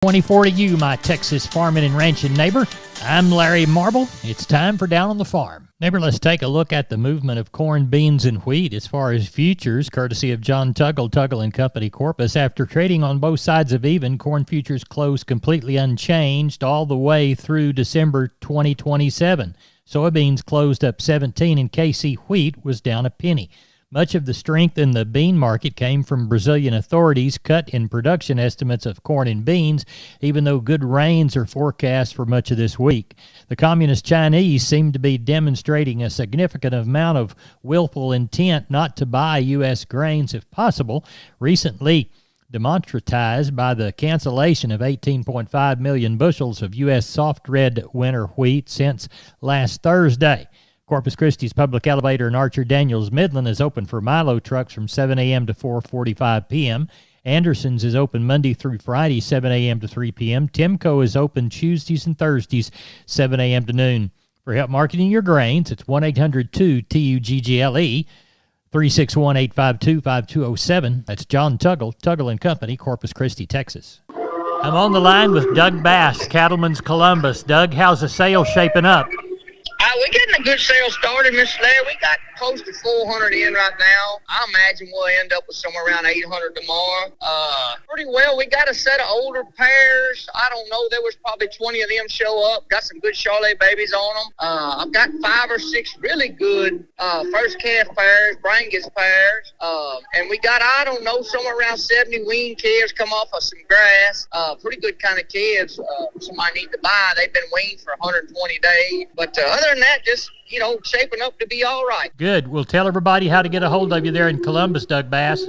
24 to you, my Texas farming and ranching neighbor. I'm Larry Marble. It's time for Down on the Farm. Neighbor, let's take a look at the movement of corn, beans, and wheat as far as futures, courtesy of John Tuggle & Company Corpus. After trading on both sides of even, corn futures closed completely unchanged all the way through December 2027. Soybeans closed up 17 and KC wheat was down a penny. Much of the strength in the bean market came from Brazilian authorities' cut in production estimates of corn and beans, even though good rains are forecast for much of this week. The Communist Chinese seem to be demonstrating a significant amount of willful intent not to buy U.S. grains if possible, recently demonstratized by the cancellation of 18.5 million bushels of U.S. soft red winter wheat since last Thursday. Corpus Christi's public elevator in Archer Daniels Midland is open for Milo trucks from 7 a.m. to 4:45 p.m. Anderson's is open Monday through Friday, 7 a.m. to 3 p.m. Timco is open Tuesdays and Thursdays, 7 a.m. to noon. For help marketing your grains, it's 1-800-2-TUGGLE, 361-852-5207. That's John Tuggle & Company, Corpus Christi, Texas. I'm on the line with Doug Bass, Cattleman's Columbus. Doug, how's the sale shaping up? We're getting a good sale started, Mr. Larry. We got close to 400 in right now. I imagine we'll end up with somewhere around 800 tomorrow. Pretty well. We got a set of older pairs. I don't know. There was probably 20 of them show up. Got some good Charolais babies on them. I've got 5 or 6 really good first calf pairs, Brangus pairs. And we got, I don't know, somewhere around 70 weaned calves come off of some grass. Pretty good kind of calves. Somebody need to buy. They've been weaned for 120 days. But other than that, just, shaping up to be all right. Good. We'll tell everybody how to get a hold of you there in Columbus, Doug Bass.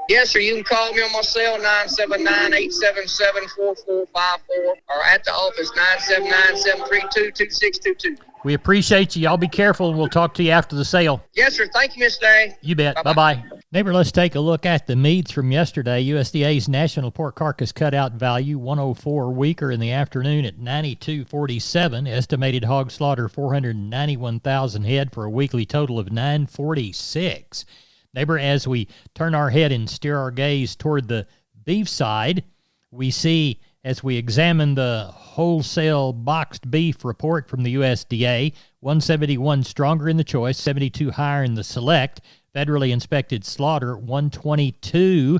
Yes, sir. You can call me on my cell, 979-877-4454, or at the office, 979-732-2622. We appreciate you. Y'all be careful, and we'll talk to you after the sale. Yes, sir. Thank you, Mr. Larry. You bet. Bye-bye. Bye-bye. Neighbor, let's take a look at the meats from yesterday. USDA's National Pork Carcass Cutout Value, 104 weaker in the afternoon at 92.47. Estimated hog slaughter, 491,000 head for a weekly total of 946. Neighbor, as we turn our head and steer our gaze toward the beef side, we see, as we examine the wholesale boxed beef report from the USDA, 171 stronger in the choice, 72 higher in the select. Federally inspected slaughter, 122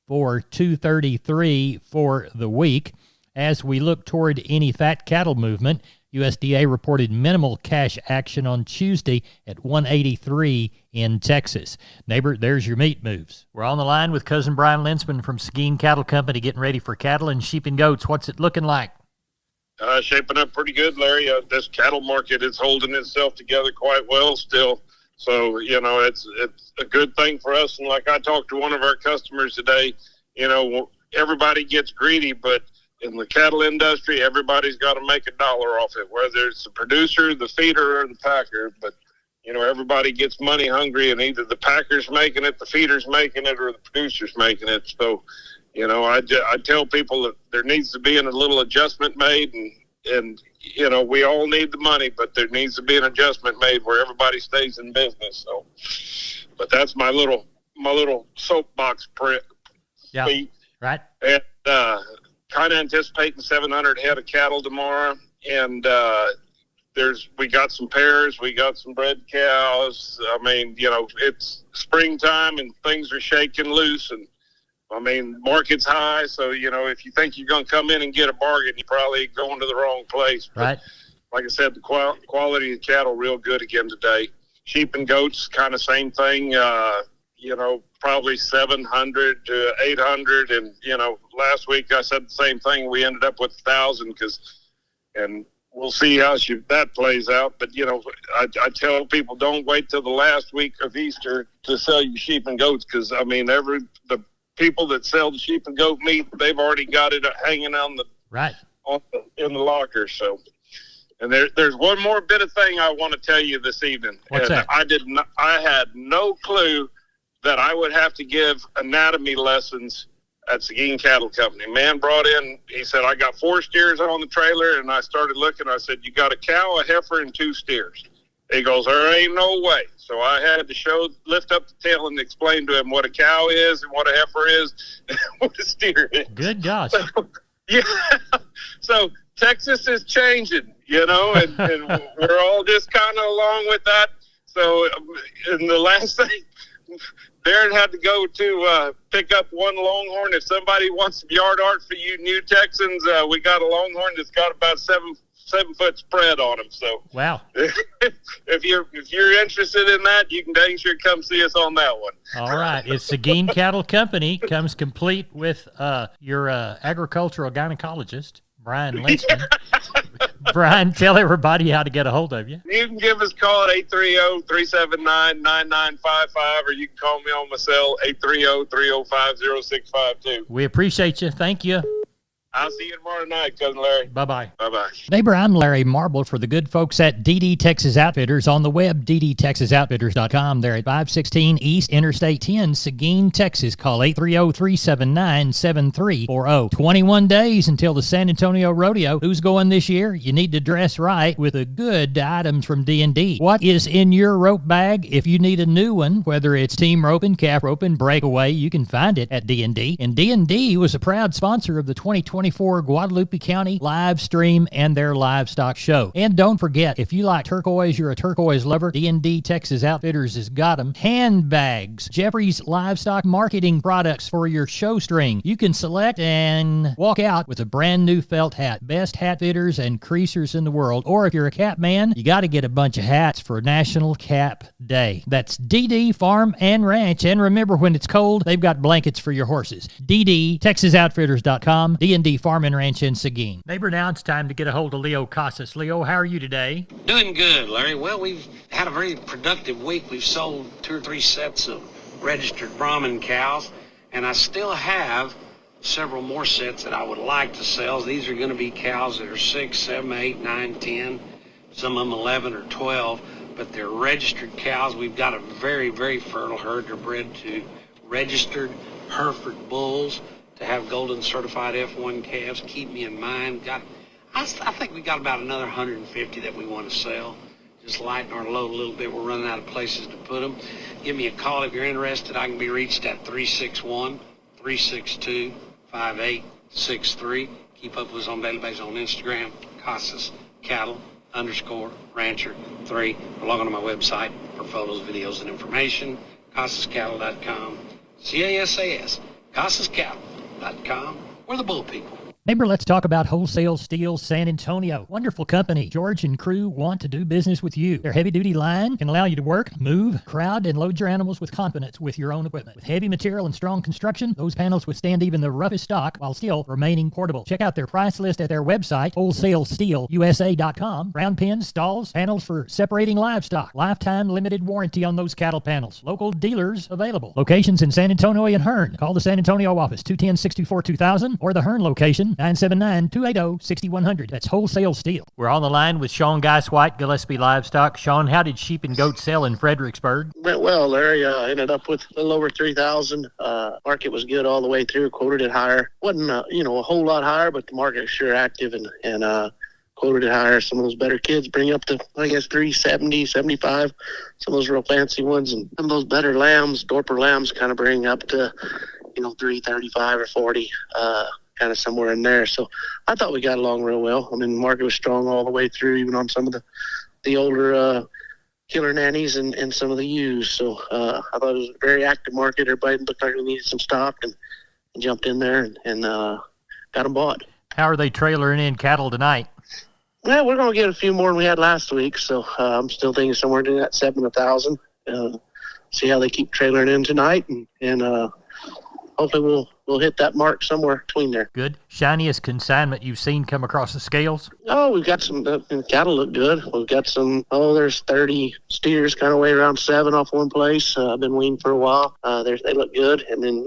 for 233 for the week. As we look toward any fat cattle movement, USDA reported minimal cash action on Tuesday at 183 in Texas. Neighbor, there's your meat moves. We're on the line with Cousin Brian Lensman from Seguin Cattle Company, getting ready for cattle and sheep and goats. What's it looking like? Shaping up pretty good, Larry. This cattle market is holding itself together quite well still. So, it's a good thing for us. And like I talked to one of our customers today, everybody gets greedy, but in the cattle industry, everybody's got to make a dollar off it, whether it's the producer, the feeder, or the packer. But, everybody gets money hungry, and either the packer's making it, the feeder's making it, or the producer's making it. So, I tell people that there needs to be a little adjustment made, and we all need the money, but there needs to be an adjustment made where everybody stays in business. So, but that's my little soapbox print. Yeah, right. And kind of anticipating 700 head of cattle tomorrow, and we got some pairs, we got some bred cows. I mean, it's springtime and things are shaking loose, and market's high, so, if you think you're going to come in and get a bargain, you're probably going to the wrong place. But right. Like I said, the quality of cattle real good again today. Sheep and goats, kind of same thing, probably 700 to 800. And, last week I said the same thing. We ended up with 1,000 and we'll see how that plays out. But, I tell people don't wait till the last week of Easter to sell your sheep and goats because, the people that sell the sheep and goat meat, they've already got it hanging on the right in the locker. So, and there's one more bit of thing I want to tell you this evening. What's that? I had no clue that I would have to give anatomy lessons at Seguin Cattle Company. Man brought in, he said, I got 4 steers on the trailer, and I started looking. I said, you got a cow, a heifer, and 2 steers. He goes, there ain't no way. So I had to lift up the tail and explain to him what a cow is and what a heifer is and what a steer is. Good gosh. Yeah. So Texas is changing, and we're all just kind of along with that. So in the last thing, Darren had to go to pick up one Longhorn. If somebody wants some yard art for you new Texans, we got a Longhorn that's got about 7-foot spread on him. So wow, if you're interested in that, you can dang sure come see us on that one. All right, it's Seguin Cattle Company. Comes complete with your agricultural gynecologist, Brian Lynchman. Brian, tell everybody how to get a hold of you. You can give us a call at 830-379-9955, or you can call me on my cell, 830-305-0652. We appreciate you. Thank you. I'll see you tomorrow night, Cousin Larry. Bye-bye. Bye-bye. Neighbor, I'm Larry Marble for the good folks at DD Texas Outfitters on the web, ddtexasoutfitters.com. They're at 516 East Interstate 10, Seguin, Texas. Call 830-379-7340. 21 days until the San Antonio Rodeo. Who's going this year? You need to dress right with the good items from D&D. What is in your rope bag? If you need a new one, whether it's team roping, calf roping, breakaway, you can find it at D&D. And D&D was a proud sponsor of the 2024 Guadalupe County live stream and their livestock show. And don't forget, if you like turquoise, you're a turquoise lover, D&D Texas Outfitters has got them. Handbags, Jeffrey's livestock marketing products for your show string. You can select and walk out with a brand new felt hat. Best hat fitters and creasers in the world. Or if you're a cap man, you got to get a bunch of hats for National Cap Day. That's DD Farm and Ranch. And remember, when it's cold, they've got blankets for your horses. DDTexasOutfitters.com, D&D Farm and Ranch in Seguin. Neighbor, now it's time to get a hold of Leo Casas. Leo, how are you today? Doing good, Larry. Well, we've had a very productive week. We've sold 2 or 3 sets of registered Brahman cows, and I still have several more sets that I would like to sell. These are going to be cows that are 6, 7, 8, 9, 10, some of them 11 or 12, but they're registered cows. We've got a very, very fertile herd. They're bred to registered Hereford bulls to have golden certified F1 calves. Keep me in mind. I think we got about another 150 that we want to sell. Just lighten our load a little bit. We're running out of places to put them. Give me a call if you're interested. I can be reached at 361-362-5863. Keep up with us on daily basis on Instagram, Casas Cattle _Rancher 3. Or log on to my website for photos, videos, and information. CasasCattle.com. CASAS. CasasCattle.com. We're the bull people. Neighbor, let's talk about Wholesale Steel San Antonio. Wonderful company. George and crew want to do business with you. Their heavy-duty line can allow you to work, move, crowd, and load your animals with confidence with your own equipment. With heavy material and strong construction, those panels withstand even the roughest stock while still remaining portable. Check out their price list at their website, wholesalesteelusa.com. Round pins, stalls, panels for separating livestock. Lifetime limited warranty on those cattle panels. Local dealers available. Locations in San Antonio and Hearn. Call the San Antonio office, 210-624-2000, or the Hearn location, 979-280-6100. That's Wholesale Steel. We're on the line with Sean Geiswhite, Gillespie Livestock. Sean, how did sheep and goats sell in Fredericksburg? Went well, Larry. Ended up with a little over 3,000. Market was good all the way through. Quoted it higher. Wasn't a whole lot higher, but the market is sure active and quoted it higher. Some of those better kids bring up to, I guess, 370, 75. Some of those real fancy ones, and some of those better lambs, Dorper lambs, kind of bring up to 335 or 40. Kind of somewhere in there. So I thought we got along real well. I mean, the market was strong all the way through, even on some of the older killer nannies and some of the ewes. So I thought it was a very active market. Everybody looked like they needed some stock and jumped in there and got them bought. How are they trailering in cattle tonight? Well, we're going to get a few more than we had last week. So I'm still thinking somewhere in that 7,000. See how they keep trailering in tonight and hopefully we'll hit that mark somewhere between there. Good. Shiniest consignment you've seen come across the scales? Oh, we've got some cattle look good. We've got some, there's 30 steers kind of weigh around 7 off one place. I've been weaned for a while. They look good. And then,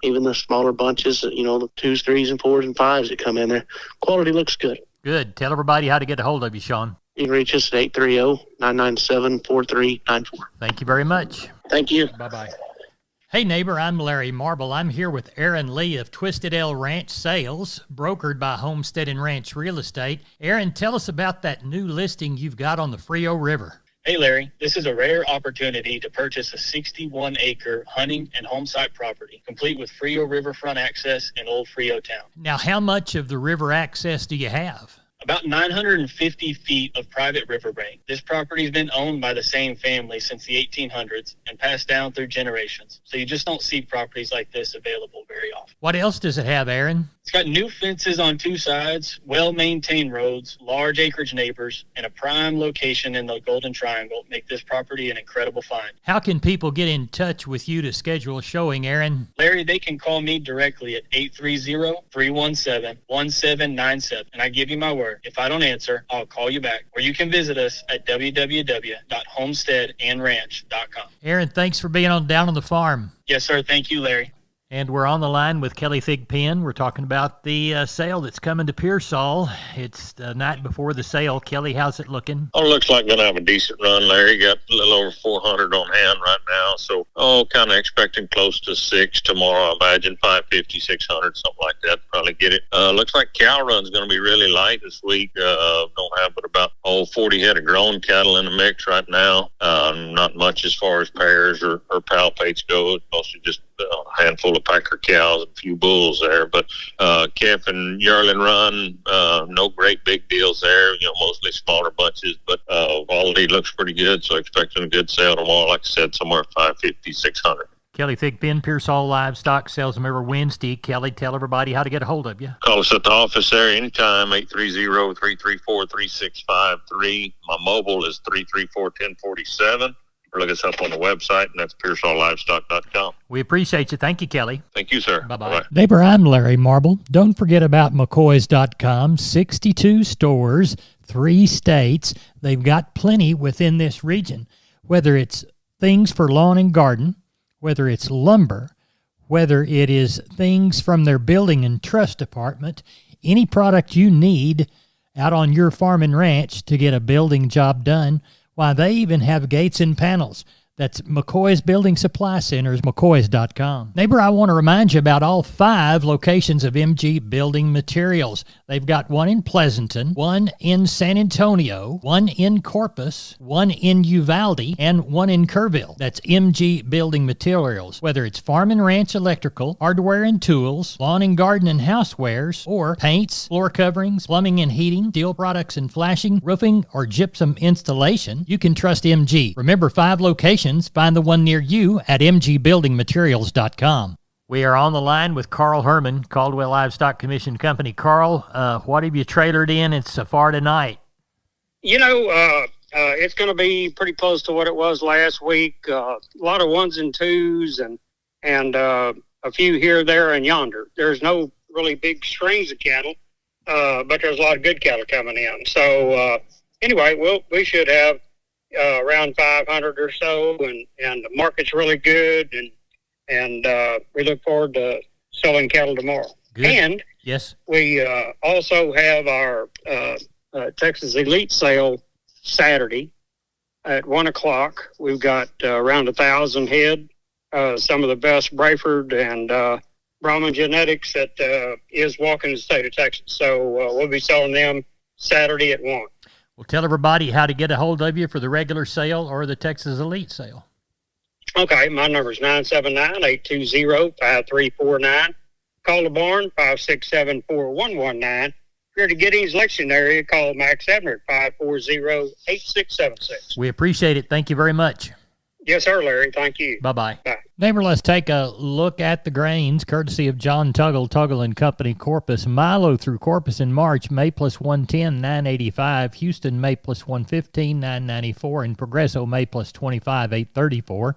even the smaller bunches, the 2s, 3s, and 4s, and 5s that come in there. Quality looks good. Good. Tell everybody how to get a hold of you, Sean. You can reach us at 830-997-4394. Thank you very much. Thank you. Bye-bye. Hey neighbor, I'm Larry Marble. I'm here with Aaron Lee of Twisted L Ranch Sales, brokered by Homestead and Ranch Real Estate. Aaron, tell us about that new listing you've got on the Frio River. Hey, Larry, this is a rare opportunity to purchase a 61-acre hunting and home site property, complete with Frio riverfront access in Old Frio town. Now, how much of the river access do you have? About 950 feet of private riverbank. This property has been owned by the same family since the 1800s and passed down through generations. So you just don't see properties like this available very often. What else does it have, Aaron? It's got new fences on 2 sides, well-maintained roads, large acreage neighbors, and a prime location in the Golden Triangle make this property an incredible find. How can people get in touch with you to schedule a showing, Aaron? Larry, they can call me directly at 830-317-1797, and I give you my word. If I don't answer, I'll call you back. Or you can visit us at www.homesteadandranch.com. Aaron, thanks for being on Down on the Farm. Yes, sir. Thank you, Larry. And we're on the line with Kelly Thigpen. We're talking about the sale that's coming to Pearsall. It's the night before the sale. Kelly, how's it looking? Oh, looks like going to have a decent run, Larry. Got a little over 400 on hand right now. So, kind of expecting close to 6 tomorrow. I imagine 550, 600, something like that. Probably get it. Looks like cow run's going to be really light this week. Don't have but about 40 head of grown cattle in the mix right now. Not much as far as pairs or palpates go. Mostly just a handful of packer cows and a few bulls there, but calf and yearling run, no great big deals there, mostly smaller bunches, but quality looks pretty good, so expecting a good sale tomorrow, like I said, somewhere 550, 600. Kelly Thigpen, Pearsall Livestock, sells them every Wednesday. Kelly, tell everybody how to get a hold of you. Call us at the office there anytime, 830-334-3653. My mobile is 334-1047. Look us up on the website, and that's PearsallLivestock.com. We appreciate you. Thank you, Kelly. Thank you, sir. Bye-bye. Bye-bye. Neighbor, I'm Larry Marble. Don't forget about McCoys.com. 62 stores, 3 states. They've got plenty within this region. Whether it's things for lawn and garden, whether it's lumber, whether it is things from their building and trust department, any product you need out on your farm and ranch to get a building job done, why, they even have gates and panels. That's McCoy's Building Supply Centers, McCoys.com. Neighbor, I want to remind you about all 5 locations of MG Building Materials. They've got one in Pleasanton, one in San Antonio, one in Corpus, one in Uvalde, and one in Kerrville. That's MG Building Materials. Whether it's farm and ranch electrical, hardware and tools, lawn and garden and housewares, or paints, floor coverings, plumbing and heating, steel products and flashing, roofing, or gypsum installation, you can trust MG. Remember, 5 locations. Find the one near you at mgbuildingmaterials.com. We are on the line with Carl Herman, Caldwell Livestock Commission Company. Carl, what have you trailered in so far tonight? It's going to be pretty close to what it was last week. A lot of 1s and 2s and a few here, there, and yonder. There's no really big strings of cattle, but there's a lot of good cattle coming in. So anyway, we should have around 500 or so, and the market's really good, and we look forward to selling cattle tomorrow. Good. And yes, we also have our Texas Elite sale Saturday at 1:00. We've got around 1,000 head, some of the best Brayford and Brahman genetics that is walking the state of Texas. So we'll be selling them Saturday at 1:00. Well, tell everybody how to get a hold of you for the regular sale or the Texas Elite sale. Okay, my number is 979-820-5349. Call the barn, 567-4119. If you're to Giddings, Lexington area, call Max Ebner at 540-8676. We appreciate it. Thank you very much. Yes, sir, Larry. Thank you. Bye-bye. Bye. Neighbor, let's take a look at the grains, courtesy of John Tuggle and Company, Corpus. Milo through Corpus in March, May plus 110, $9.85. Houston, May plus 115, $9.94. And Progresso, May plus 25, $8.34.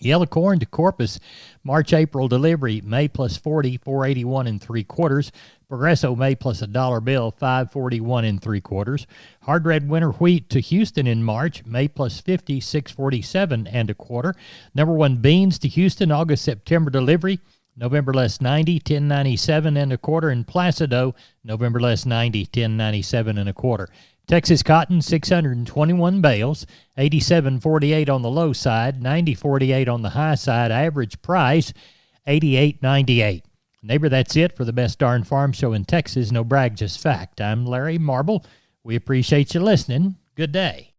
Yellow corn to Corpus, March-April delivery, May plus 40, $4.81 3/4. Progresso May plus $1 bill, $5.41 3/4. Hard red winter wheat to Houston in March, May plus 50, $6.47 1/4. Number 1 beans to Houston, August-September delivery, November less 90, $10.97 1/4. And Placido, November less 90, $10.97 1/4. Texas cotton, 621 bales, 87.48 on the low side, 90.48 on the high side. Average price, $88.98. Neighbor, that's it for the best darn farm show in Texas. No brag, just fact. I'm Larry Marble. We appreciate you listening. Good day.